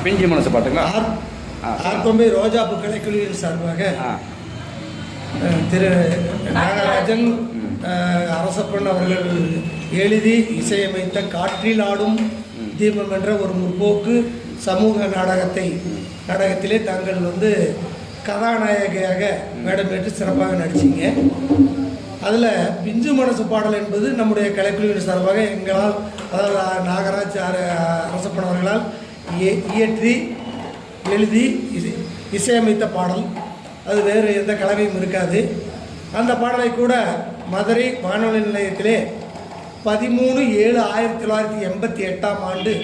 பிஞ்சு மனசு பாட்டுங்களா? ஆர்கொம்பை ரோஜாப்பு கலைக்குழுவின் சார்பாக திரு நாகராஜன் அரசப்பன் அவர்கள் எழுதி இசையமைத்த காற்றில் ஆடும் தீபம் என்ற ஒரு முற்போக்கு சமூக நாடகத்திலே தாங்கள் கதாநாயகியாக வேடமேற்று சிறப்பாக நடிச்சிங்க. அதில் பிஞ்சு மனசு பாடல் என்பது நம்முடைய கலைக்குழுவின் சார்பாக எங்களால், அதாவது நாகராஜ் அரசப்பன் அவர்களால் இயற்றி எழுதி இசையமைத்த பாடல். அது வேறு எந்த கலவையும் இருக்காது. அந்த பாடலை கூட மதுரை வானொலி நிலையத்திலே 13/7/1988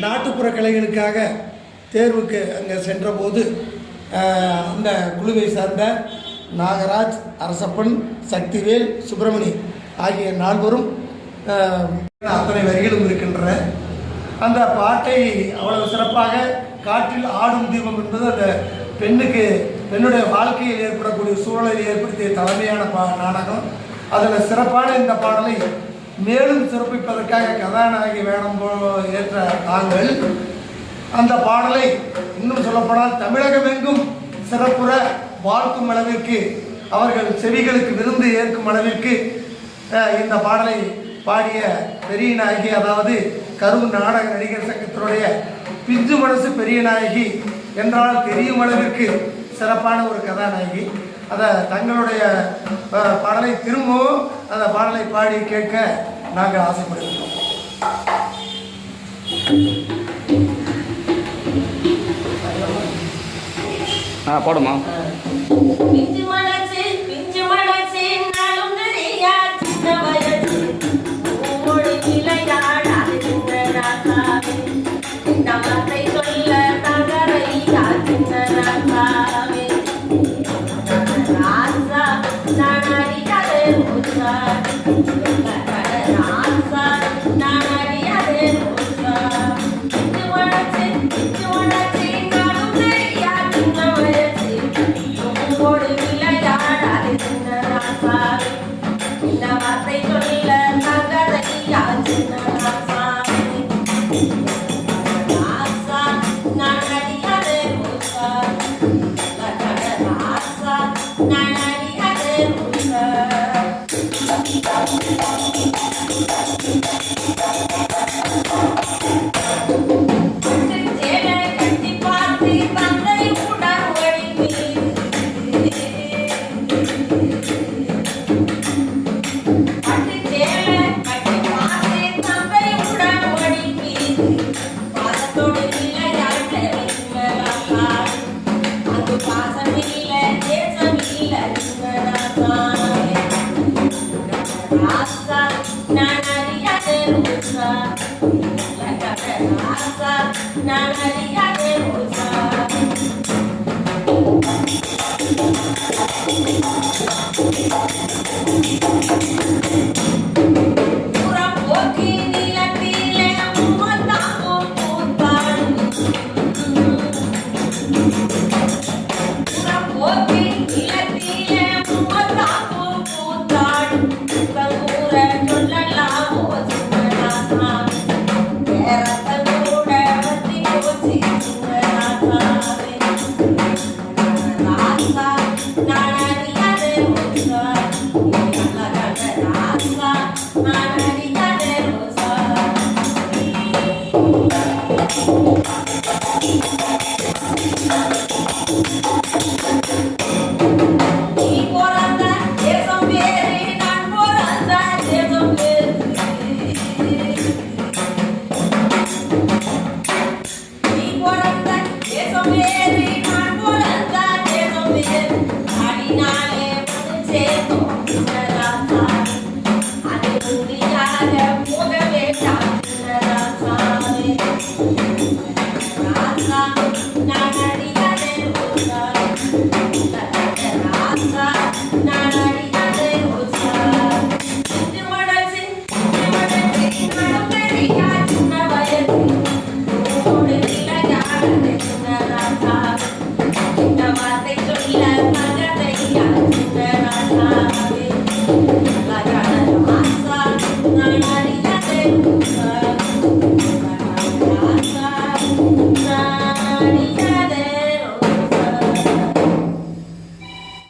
நாட்டுப்புற கலைகளுக்காக தேர்வுக்கு அங்கே சென்றபோது அந்த குழுவை சார்ந்த நாகராஜ், அரசப்பன், சக்திவேல், சுப்பிரமணி ஆகிய 4 அத்தனை வரிகளும் இருக்கின்றன. அந்த பாட்டை அவ்வளவு சிறப்பாக காற்றில் ஆடும் தீபம் என்பது அந்த பெண்ணுடைய வாழ்க்கையில் ஏற்படக்கூடிய சூழலை ஏற்படுத்திய தலைமையான நாடகம். அதில் சிறப்பான இந்த பாடலை மேலும் சிறப்பிப்பதற்காக கதாநாயகி வேடம் ஏற்ற தாங்கள் அந்த பாடலை இன்னும் சொல்லப்போனால் தமிழகமெங்கும் சிறப்புற வாழ்த்தும் அளவிற்கு, அவர்கள் செவிகளுக்கு விருந்து ஏற்கும் அளவிற்கு இந்த பாடலை பாடிய பெரிய நாயகி, அதாவது கரூர் நாடக நடிகர் சங்கத்தினுடைய பிஞ்சு மனசு பெரிய நாயகி என்றால் தெரியும் அளவிற்கு சிறப்பான ஒரு கதாநாயகி. அதை தங்களுடைய பாடலை திரும்பவும் அந்த பாடலை பாடி கேட்க நாங்கள் ஆசைப்படுகிறோம். பாடுமா? Rasa நானே